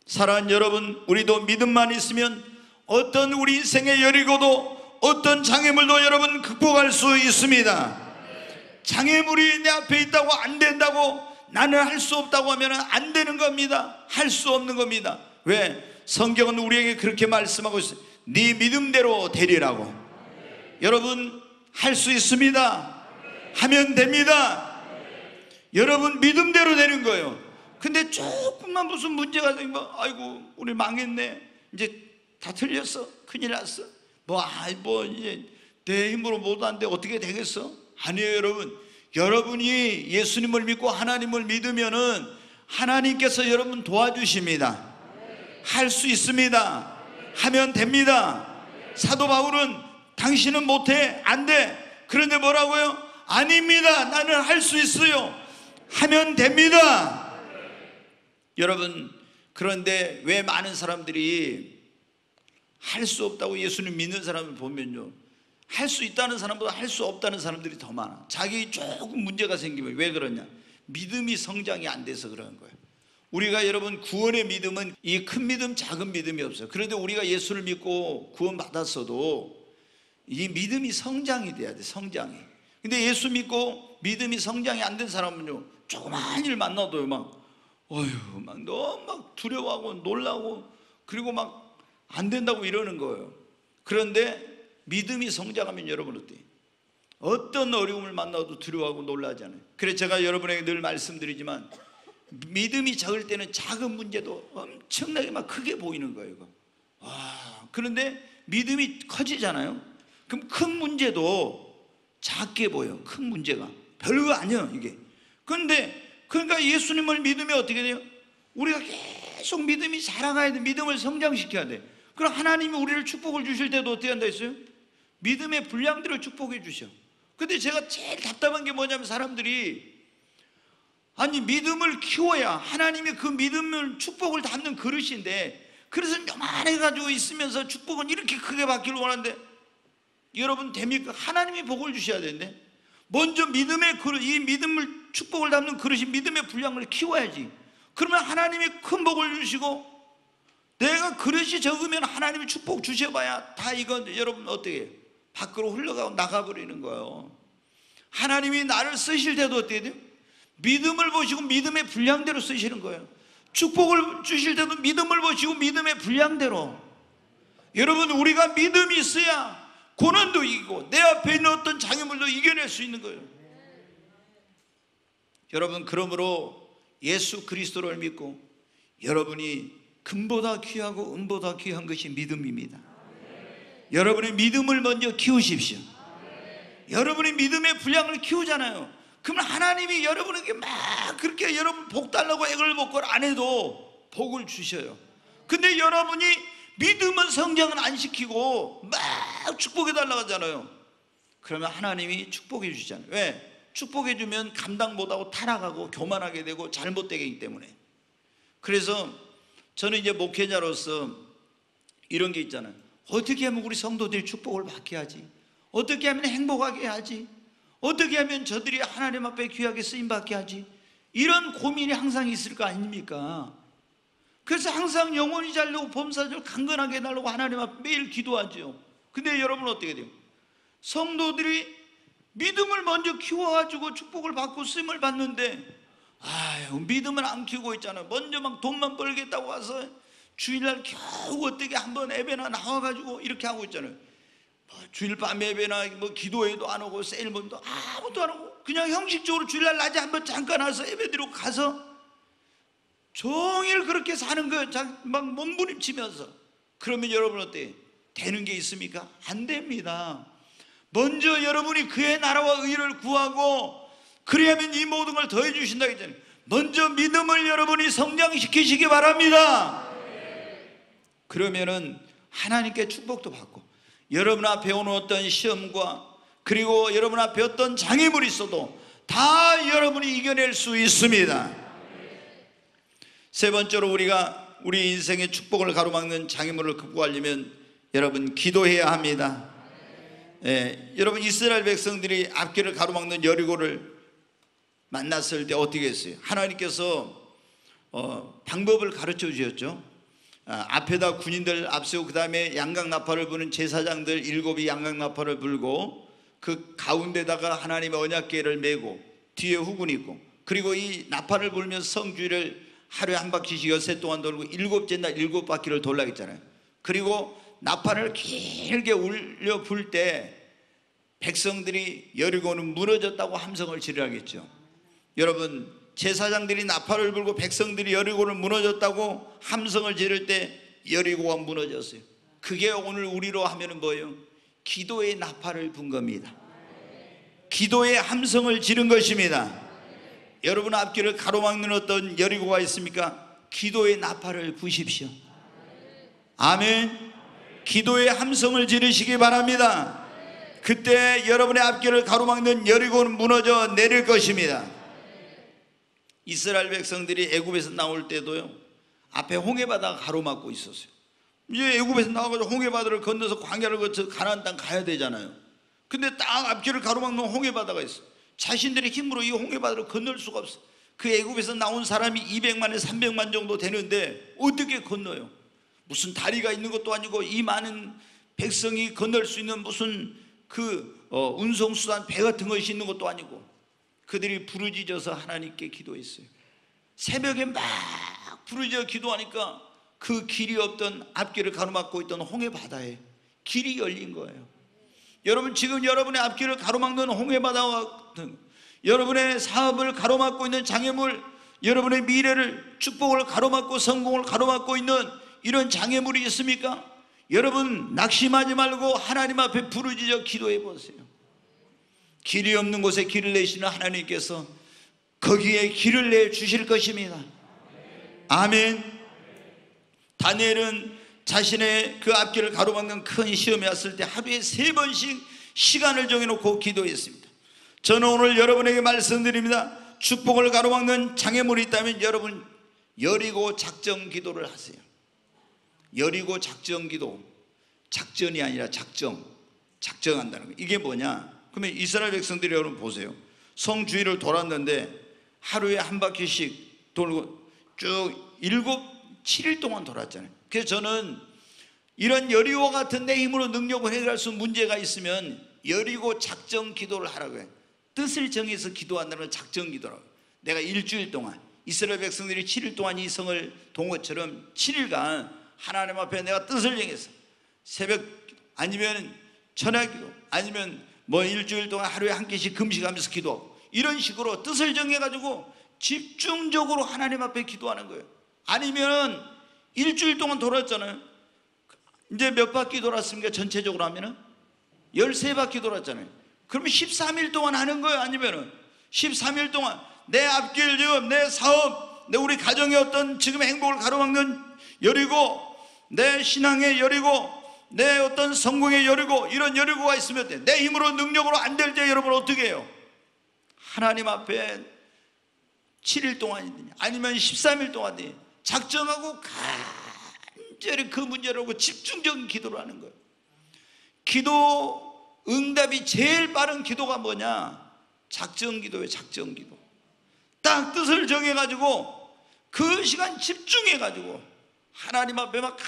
사랑하는 여러분, 우리도 믿음만 있으면 어떤 우리 인생의 여리고도 어떤 장애물도 여러분 극복할 수 있습니다. 장애물이 내 앞에 있다고 안 된다고, 나는 할 수 없다고 하면 안 되는 겁니다. 할 수 없는 겁니다. 왜? 성경은 우리에게 그렇게 말씀하고 있어요. 네 믿음대로 되리라고. 여러분 할 수 있습니다. 하면 됩니다. 여러분 믿음대로 되는 거예요. 근데 조금만 무슨 문제가 생기면 아이고 우리 망했네, 이제 다 틀렸어, 큰일 났어, 뭐 이제 내 힘으로 뭐도 안 돼, 어떻게 되겠어? 아니에요 여러분. 여러분이 예수님을 믿고 하나님을 믿으면은 하나님께서 여러분 도와주십니다. 할 수 있습니다. 하면 됩니다. 사도 바울은 당신은 못해, 안 돼. 그런데 뭐라고요? 아닙니다. 나는 할 수 있어요. 하면 됩니다. 여러분, 그런데 왜 많은 사람들이 할 수 없다고 예수님 믿는 사람을 보면요, 할 수 있다는 사람보다 할 수 없다는 사람들이 더 많아. 자기 조금 문제가 생기면 왜 그러냐? 믿음이 성장이 안 돼서 그러는 거예요. 우리가 여러분 구원의 믿음은 이 큰 믿음 작은 믿음이 없어요. 그런데 우리가 예수를 믿고 구원 받았어도 이 믿음이 성장이 돼야 돼, 성장이. 근데 예수 믿고 믿음이 성장이 안 된 사람은요, 조그만 일 만나도요 막 너무 막 두려워하고 놀라고, 그리고 막 안 된다고 이러는 거예요. 그런데 믿음이 성장하면 여러분 어때요? 어떤 어려움을 만나도 두려워하고 놀라잖아요. 그래서 제가 여러분에게 늘 말씀드리지만 믿음이 적을 때는 작은 문제도 엄청나게 막 크게 보이는 거예요. 그런데 믿음이 커지잖아요. 그럼 큰 문제도 작게 보여. 큰 문제가 별거 아니야 이게. 그런데 그러니까 예수님을 믿으면 어떻게 돼요? 우리가 계속 믿음이 자라가야 돼. 믿음을 성장시켜야 돼. 그럼 하나님이 우리를 축복을 주실 때도 어떻게 한다 했어요? 믿음의 분량대로 축복해 주셔. 근데 제가 제일 답답한 게 뭐냐면, 사람들이 아니 믿음을 키워야 하나님이 그 믿음을 축복을 담는 그릇인데, 그래서 요만해 가지고 있으면서 축복은 이렇게 크게 받기를 원하는데, 여러분 됩니까? 하나님이 복을 주셔야 되는데, 먼저 믿음의 그릇, 이 믿음을 축복을 담는 그릇이 믿음의 분량을 키워야지. 그러면 하나님이 큰 복을 주시고, 내가 그릇이 적으면 하나님이 축복 주셔봐야 다 이건 여러분 어떻게 해요? 밖으로 흘러가고 나가버리는 거예요. 하나님이 나를 쓰실 때도 어떻게 돼요? 믿음을 보시고 믿음의 분량대로 쓰시는 거예요. 축복을 주실 때도 믿음을 보시고 믿음의 분량대로. 여러분, 우리가 믿음이 있어야 고난도 이기고 내 앞에 있는 어떤 장애물도 이겨낼 수 있는 거예요. 여러분, 그러므로 예수 그리스도를 믿고 여러분이 금보다 귀하고 은보다 귀한 것이 믿음입니다. 여러분의 믿음을 먼저 키우십시오. 여러분이 믿음의 분량을 키우잖아요. 그러면 하나님이 여러분에게 막 그렇게 여러분 복 달라고 애를 먹고 안 해도 복을 주셔요. 근데 여러분이 믿음은 성장은 안 시키고 막 축복해 달라고 하잖아요. 그러면 하나님이 축복해 주시잖아요. 왜? 축복해 주면 감당 못하고 타락하고 교만하게 되고 잘못되기 기 때문에. 그래서 저는 이제 목회자로서 이런 게 있잖아요. 어떻게 하면 우리 성도들이 축복을 받게 하지? 어떻게 하면 행복하게 하지? 어떻게 하면 저들이 하나님 앞에 귀하게 쓰임받게 하지? 이런 고민이 항상 있을 거 아닙니까? 그래서 항상 영혼이 잘되고 범사절 강건하게 해달라고 하나님 앞에 매일 기도하죠. 근데 여러분 어떻게 돼요? 성도들이 믿음을 먼저 키워가지고 축복을 받고 쓰임을 받는데, 아유, 믿음을 안 키우고 있잖아요. 먼저 막 돈만 벌겠다고 와서 주일날 겨우 어떻게 한번 예배나 나와가지고 이렇게 하고 있잖아요. 주일 밤 예배나 뭐 기도회도 안 오고 세일본도 아무것도 안 오고 그냥 형식적으로 주일날 낮에 한번 잠깐 와서 예배드리고 가서 종일 그렇게 사는 거예요. 막 몸부림치면서. 그러면 여러분 어때요? 되는 게 있습니까? 안 됩니다. 먼저 여러분이 그의 나라와 의를 구하고 그래야면 이 모든 걸 더해 주신다 했잖아요. 먼저 믿음을 여러분이 성장시키시기 바랍니다. 그러면은 하나님께 축복도 받고 여러분 앞에 오는 어떤 시험과 그리고 여러분 앞에 어떤 장애물이 있어도 다 여러분이 이겨낼 수 있습니다. 세 번째로 우리가 우리 인생의 축복을 가로막는 장애물을 극복하려면 여러분 기도해야 합니다. 여러분, 이스라엘 백성들이 앞길을 가로막는 여리고를 만났을 때 어떻게 했어요? 하나님께서 방법을 가르쳐 주셨죠. 앞에다 군인들 앞세우고 그 다음에 양강나팔을 부는 제사장들 7이 양강나팔을 불고 그 가운데다가 하나님의 언약궤를 메고 뒤에 후군이 있고, 그리고 이 나팔을 불면서 성주를 하루에 한 바퀴씩 엿새 동안 돌고 7째 날 7바퀴를 돌라 했잖아요. 그리고 나팔을 길게 울려 불 때 백성들이 여리고는 무너졌다고 함성을 지르라겠죠. 여러분, 제사장들이 나팔을 불고 백성들이 여리고는 무너졌다고 함성을 지를 때 여리고가 무너졌어요. 그게 오늘 우리로 하면은 뭐예요? 기도의 나팔을 분 겁니다. 기도의 함성을 지른 것입니다. 여러분 앞길을 가로막는 어떤 여리고가 있습니까? 기도의 나팔을 부십시오. 아멘. 기도의 함성을 지르시기 바랍니다. 그때 여러분의 앞길을 가로막는 여리고는 무너져 내릴 것입니다. 이스라엘 백성들이 애굽에서 나올 때도요, 앞에 홍해바다가 가로막고 있었어요. 이제 애굽에서 나와가지고 홍해바다를 건너서 광야를 거쳐 가나안 땅 가야 되잖아요. 근데 딱 앞길을 가로막는 홍해바다가 있어요. 자신들의 힘으로 이 홍해바다를 건널 수가 없어요. 그 애굽에서 나온 사람이 200만에 300만 정도 되는데 어떻게 건너요? 무슨 다리가 있는 것도 아니고 이 많은 백성이 건널 수 있는 무슨 운송수단 배 같은 것이 있는 것도 아니고 그들이 부르짖어서 하나님께 기도했어요. 새벽에 막 부르짖어 기도하니까 그 길이 없던 앞길을 가로막고 있던 홍해바다에 길이 열린 거예요. 여러분, 지금 여러분의 앞길을 가로막는 홍해바다와 같은 여러분의 사업을 가로막고 있는 장애물, 여러분의 미래를, 축복을 가로막고 성공을 가로막고 있는 이런 장애물이 있습니까? 여러분, 낙심하지 말고 하나님 앞에 부르짖어 기도해 보세요. 길이 없는 곳에 길을 내시는 하나님께서 거기에 길을 내 주실 것입니다. 아멘. 다니엘은 자신의 그 앞길을 가로막는 큰 시험이 왔을 때 하루에 3번씩 시간을 정해놓고 기도했습니다. 저는 오늘 여러분에게 말씀드립니다. 축복을 가로막는 장애물이 있다면 여러분 여리고 작정 기도를 하세요. 여리고 작정 기도, 작전이 아니라 작정한다는 거예요. 이게 뭐냐? 그러면 이스라엘 백성들이 여러분 보세요. 성 주위를 돌았는데 하루에 한 바퀴씩 돌고 쭉 7일 동안 돌았잖아요. 그래서 저는 이런 여리고 같은 내 힘으로 능력을 해결할 수 있는 문제가 있으면 여리고 작정 기도를 하라고 해요. 뜻을 정해서 기도한다는 건 작정 기도라고 해요. 내가 일주일 동안, 이스라엘 백성들이 7일 동안 이 성을 돈 것처럼 7일간 하나님 앞에 내가 뜻을 정해서 새벽 아니면 저녁 기도 아니면 뭐 일주일 동안 하루에 한 끼씩 금식하면서 기도하고 이런 식으로 뜻을 정해가지고 집중적으로 하나님 앞에 기도하는 거예요. 아니면 일주일 동안 돌았잖아요. 이제 몇 바퀴 돌았습니까? 전체적으로 하면은 13바퀴 돌았잖아요. 그러면 13일 동안 하는 거예요? 아니면은 13일 동안 내 앞길, 내 사업, 내 우리 가정의 어떤 지금의 행복을 가로막는 여리고, 내 신앙의 여리고, 내 어떤 성공의 여리고, 이런 여리고가 있으면 돼. 내 힘으로 능력으로 안 될 때 여러분 어떻게 해요? 하나님 앞에 7일 동안이든지 아니면 13일 동안이든지 작정하고 간절히 그 문제를 하고 집중적인 기도를 하는 거예요. 기도 응답이 제일 빠른 기도가 뭐냐? 작정 기도예요. 작정 기도. 딱 뜻을 정해가지고 그 시간 집중해가지고 하나님 앞에 막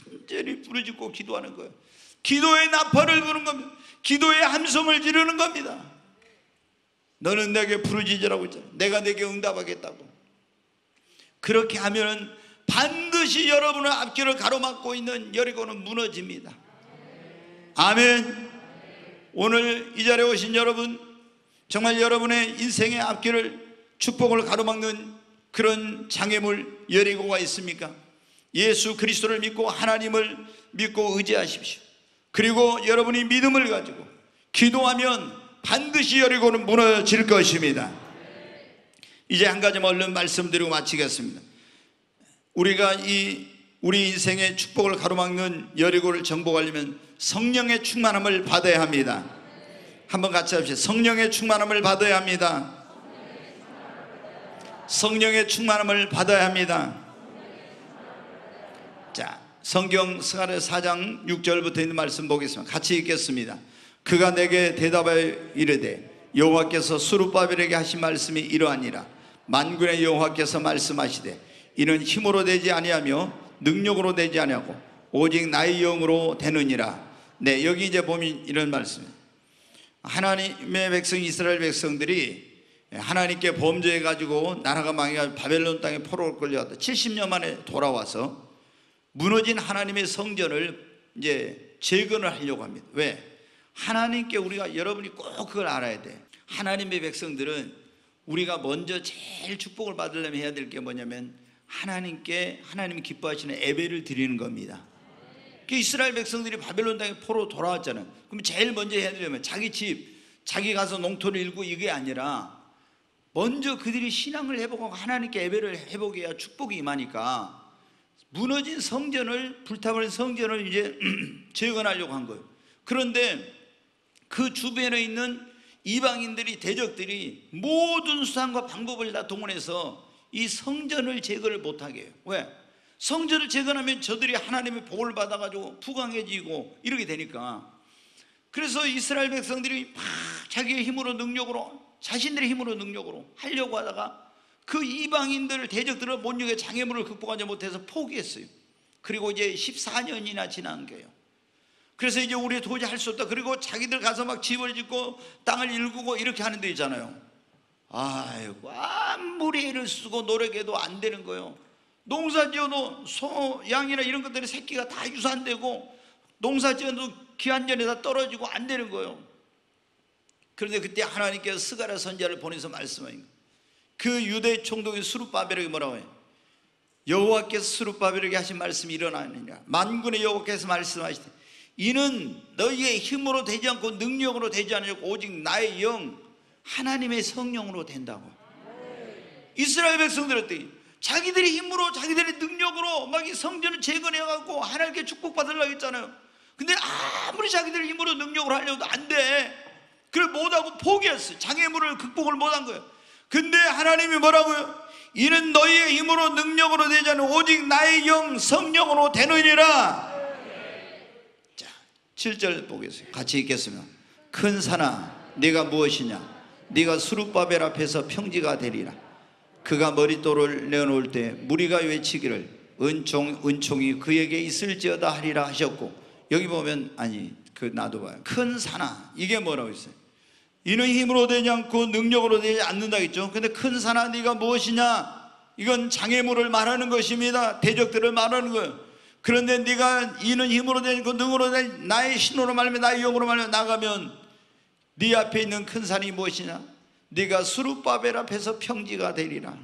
간절히 부르짖고 기도하는 거예요. 기도의 나팔을 부는 겁니다. 기도의 함성을 지르는 겁니다. 너는 내게 부르짖으라고 했잖아요. 내가 내게 응답하겠다고. 그렇게 하면은 반드시 여러분의 앞길을 가로막고 있는 여리고는 무너집니다. 아멘. 오늘 이 자리에 오신 여러분, 정말 여러분의 인생의 앞길을 축복을 가로막는 그런 장애물 여리고가 있습니까? 예수 그리스도를 믿고 하나님을 믿고 의지하십시오. 그리고 여러분이 믿음을 가지고 기도하면 반드시 여리고는 무너질 것입니다. 이제 한 가지만 얼른 말씀드리고 마치겠습니다. 우리가 우리 인생의 축복을 가로막는 여리고를 정복하려면 성령의 충만함을 받아야 합니다. 한번 같이 합시다. 성령의 충만함을 받아야 합니다. 성령의 충만함을 받아야 합니다. 자, 성경 스가랴 4장 6절부터 있는 말씀 보겠습니다. 같이 읽겠습니다. 그가 내게 대답하여 이르되 여호와께서 스룹바벨에게 하신 말씀이 이러하니라. 만군의 여호와께서 말씀하시되 이는 힘으로 되지 아니하며 능력으로 되지 아니하고 오직 나의 영으로 되느니라. 네, 여기 이제 보면 이런 말씀입니다. 하나님의 백성 이스라엘 백성들이 하나님께 범죄해가지고 나라가 망해가지고 바벨론 땅에 포로로 끌려갔다 70년 만에 돌아와서 무너진 하나님의 성전을 이제 재건을 하려고 합니다. 왜? 하나님께 우리가, 여러분이 꼭 그걸 알아야 돼. 하나님의 백성들은 우리가 먼저 제일 축복을 받으려면 해야 될 게 뭐냐면 하나님께, 하나님이 기뻐하시는 예배를 드리는 겁니다. 이스라엘 백성들이 바벨론 땅에 포로 돌아왔잖아요. 그럼 제일 먼저 해야 되려면 자기 집, 자기 가서 농토를 일고 이게 아니라 먼저 그들이 신앙을 회복하고 하나님께 예배를 회복해야 축복이 임하니까 무너진 성전을, 불타버린 성전을 이제 재건하려고 한 거예요. 그런데 그 주변에 있는 이방인들이, 대적들이 모든 수단과 방법을 다 동원해서 이 성전을 재건을 못하게 해요. 왜? 성전을 재건하면 저들이 하나님의 복을 받아가지고 부강해지고 이렇게 되니까. 그래서 이스라엘 백성들이 막 자기의 힘으로 능력으로, 자신들의 힘으로 능력으로 하려고 하다가 그 이방인들, 대적들을 못 이겨 장애물을 극복하지 못해서 포기했어요. 그리고 이제 14년이나 지난 거예요. 그래서 이제 우리 도저히 할 수 없다. 그리고 자기들 가서 막 집을 짓고 땅을 일구고 이렇게 하는 데 있잖아요. 아이고, 아무리 애를 쓰고 노력해도 안 되는 거예요. 농사 지어도 소, 양이나 이런 것들이 새끼가 다 유산되고 농사 지어도 기한년에 다 떨어지고 안 되는 거예요. 그런데 그때 하나님께서 스가랴 선지자를 보내서 말씀하신 거예요. 그 유대 총독인 스룹바벨에게 뭐라고 해요? 여호와께서 스룹바벨에게 하신 말씀이 일어나느니라. 만군의 여호와께서 말씀하시되 이는 너희의 힘으로 되지 않고 능력으로 되지 않고 오직 나의 영, 하나님의 성령으로 된다고. 이스라엘 백성들한테 자기들의 힘으로, 자기들의 능력으로 막 이 성전을 재건해갖고 하나님께 축복받으려고 했잖아요. 근데 아무리 자기들의 힘으로 능력으로 하려도 안 돼. 그걸 못하고 포기했어요. 장애물을 극복을 못한 거예요. 근데 하나님이 뭐라고요? 이는 너희의 힘으로 능력으로 되지 않고 오직 나의 영, 성령으로 되느니라. 자, 7절 보겠습니다. 같이 읽겠습니다. 큰 산아, 네가 무엇이냐? 네가 스룹바벨 앞에서 평지가 되리라. 그가 머릿돌을 내어놓을 때 무리가 외치기를 은총이 그에게 있을지어다 하리라 하셨고, 여기 보면, 아니 그 놔둬봐요. 큰 산아, 이게 뭐라고 했어요? 이는 힘으로 되지 않고 능력으로 되지 않는다 했죠. 근데 큰 산아 네가 무엇이냐? 이건 장애물을 말하는 것입니다. 대적들을 말하는 거예요. 그런데 네가 이는 힘으로 되지 않고 능으로 되지 나의 신으로 말하며 나의 영으로 말하며 나가면 네 앞에 있는 큰 산이 무엇이냐? 네가 스룹바벨 앞에서 평지가 되리라.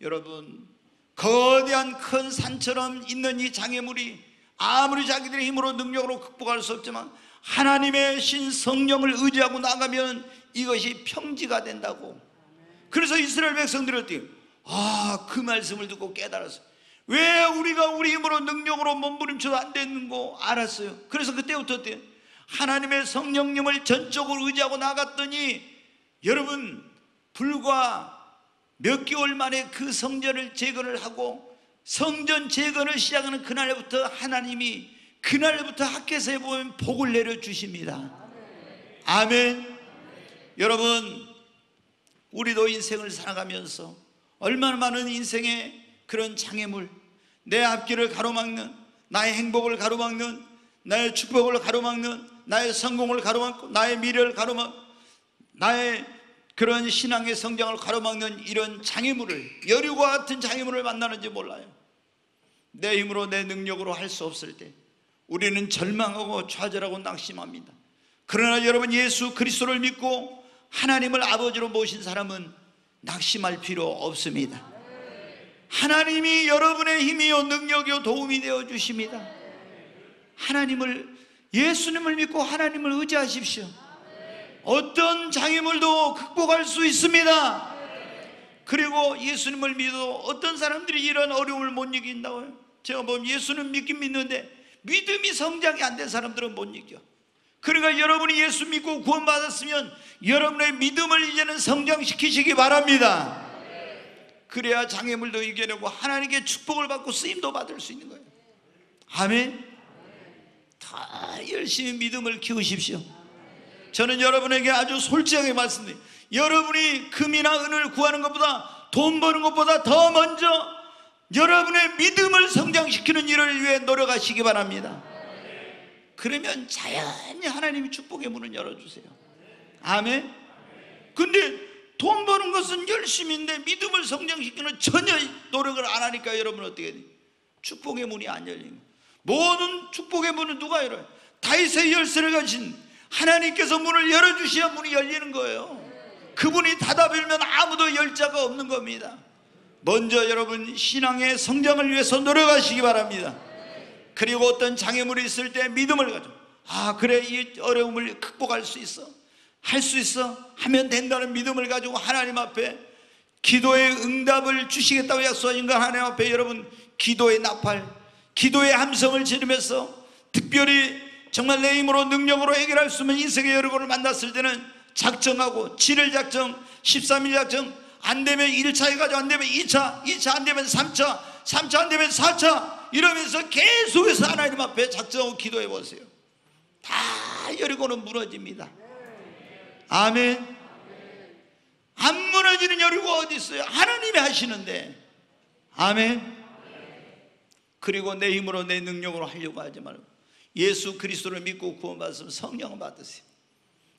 여러분, 거대한 큰 산처럼 있는 이 장애물이 아무리 자기들의 힘으로 능력으로 극복할 수 없지만 하나님의 신 성령을 의지하고 나가면 이것이 평지가 된다고. 그래서 이스라엘 백성들을 그 말씀을 듣고 깨달았어요. 왜 우리가 우리 힘으로 능력으로 몸부림쳐도 안 되는 거 알았어요. 그래서 그때부터 어때요? 하나님의 성령님을 전적으로 의지하고 나갔더니 여러분, 불과 몇 개월 만에 그 성전을 재건을 하고 성전 재건을 시작하는 그날부터 하나님이 그날부터 학개서에 보면 복을 내려주십니다. 아멘. 여러분, 우리도 인생을 살아가면서 얼마나 많은 인생의 그런 장애물, 내 앞길을 가로막는, 나의 행복을 가로막는, 나의 축복을 가로막는, 나의 성공을 가로막고 나의 미래를 가로막고 나의 그런 신앙의 성장을 가로막는 이런 장애물을, 여리고와 같은 장애물을 만나는지 몰라요. 내 힘으로 내 능력으로 할 수 없을 때 우리는 절망하고 좌절하고 낙심합니다. 그러나 여러분, 예수 그리스도를 믿고 하나님을 아버지로 모신 사람은 낙심할 필요 없습니다. 하나님이 여러분의 힘이요 능력이요 도움이 되어 주십니다. 예수님을 믿고 하나님을 의지하십시오. 어떤 장애물도 극복할 수 있습니다. 그리고 예수님을 믿어도 어떤 사람들이 이런 어려움을 못 이긴다고요? 제가 보면 예수는 믿긴 믿는데 믿음이 성장이 안 된 사람들은 못 이겨. 그러니까 여러분이 예수 믿고 구원받았으면 여러분의 믿음을 이제는 성장시키시기 바랍니다. 그래야 장애물도 이겨내고 하나님께 축복을 받고 쓰임도 받을 수 있는 거예요. 아멘. 더 열심히 믿음을 키우십시오. 저는 여러분에게 아주 솔직하게 말씀드립니다. 여러분이 금이나 은을 구하는 것보다, 돈 버는 것보다 더 먼저 여러분의 믿음을 성장시키는 일을 위해 노력하시기 바랍니다. 그러면 자연히 하나님이 축복의 문을 열어주세요. 아멘. 근데 돈 버는 것은 열심인데 믿음을 성장시키는 전혀 노력을 안 하니까 여러분 어떻게 돼요? 축복의 문이 안 열리는 거예요. 모든 축복의 문은 누가 열어요? 다윗의 열쇠를 가진 하나님께서 문을 열어주셔야 문이 열리는 거예요. 그분이 닫아버리면 아무도 열 자가 없는 겁니다. 먼저 여러분 신앙의 성장을 위해서 노력하시기 바랍니다. 그리고 어떤 장애물이 있을 때 믿음을 가지고 그래, 이 어려움을 극복할 수 있어, 할 수 있어, 하면 된다는 믿음을 가지고 하나님 앞에 기도의 응답을 주시겠다고 약속하신 거 하나님 앞에 여러분 기도의 나팔, 기도의 함성을 지르면서 특별히 정말 내 힘으로 능력으로 해결할 수 없는 인생의 여러분을 만났을 때는 작정하고 7일 작정, 13일 작정, 안 되면 1차 해가지고 안 되면 2차, 2차 안 되면 3차, 3차 안 되면 4차 이러면서 계속해서 하나님 앞에 작정하고 기도해 보세요. 다 여리고는 무너집니다. 아멘. 안 무너지는 여리고가 어디 있어요? 하나님이 하시는데. 아멘. 그리고 내 힘으로 내 능력으로 하려고 하지 말고 예수 그리스도를 믿고 구원받았으면 성령 받으세요.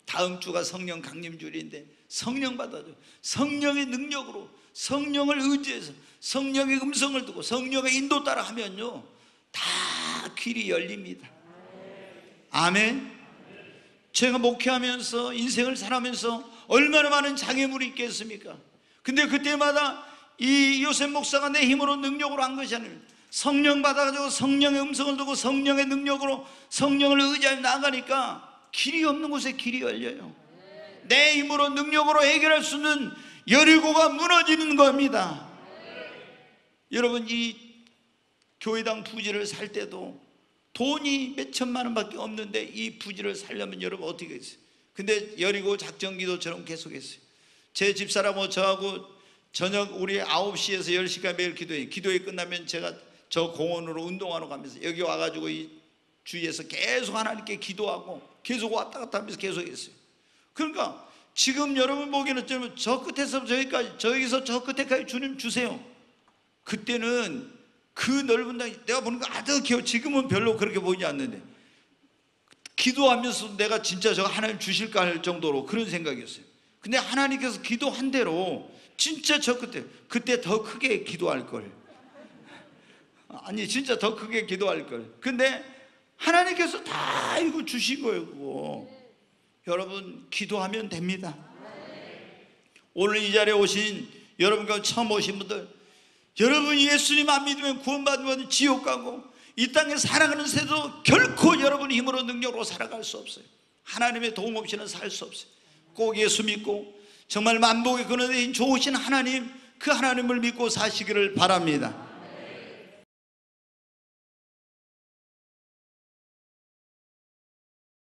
다음 주가 성령 강림주일인데 성령 받아줘. 성령의 능력으로, 성령을 의지해서 성령의 음성을 듣고 성령의 인도 따라 하면요 다 길이 열립니다. 아멘. 제가 목회하면서 인생을 살아가면서 얼마나 많은 장애물이 있겠습니까? 근데 그때마다 이 요셉 목사가 내 힘으로 능력으로 한 것이 아닙니다. 성령 받아가지고 성령의 음성을 듣고 성령의 능력으로 성령을 의지하며 나가니까 길이 없는 곳에 길이 열려요. 내 힘으로 능력으로 해결할 수 있는 여리고가 무너지는 겁니다. 여러분, 이 교회당 부지를 살 때도 돈이 몇 천만 원밖에 없는데 이 부지를 살려면 여러분 어떻게 했어요? 근데 여리고 작전기도처럼 계속했어요. 제 집사람하고 저하고 저녁 우리 9시에서 10시까지 매일 기도해요. 기도회 끝나면 제가 저 공원으로 운동하러 가면서 여기 와가지고 이 주위에서 계속 하나님께 기도하고 계속 왔다 갔다 하면서 계속 했어요. 그러니까 지금 여러분 보기에는 저 끝에서 저기까지, 저기서 저 끝에까지 주님 주세요. 그때는 그 넓은 땅 내가 보는 거 아득해요. 지금은 별로 그렇게 보이지 않는데 기도하면서 내가 진짜 저거 하나님 주실까 할 정도로 그런 생각이었어요. 근데 하나님께서 기도한 대로 진짜 저 그때 더 크게 기도할 걸. 아니 진짜 더 크게 기도할 걸. 근데 하나님께서 다 이거 주신 거예요. 그거. 여러분 기도하면 됩니다. 오늘 이 자리에 오신 여러분과 처음 오신 분들, 여러분 예수님 안 믿으면 구원받으면 지옥 가고 이 땅에 살아가는 새도 결코 여러분 힘으로 능력으로 살아갈 수 없어요. 하나님의 도움 없이는 살 수 없어요. 꼭 예수 믿고 정말 만복의 근원에 좋으신 하나님, 그 하나님을 믿고 사시기를 바랍니다.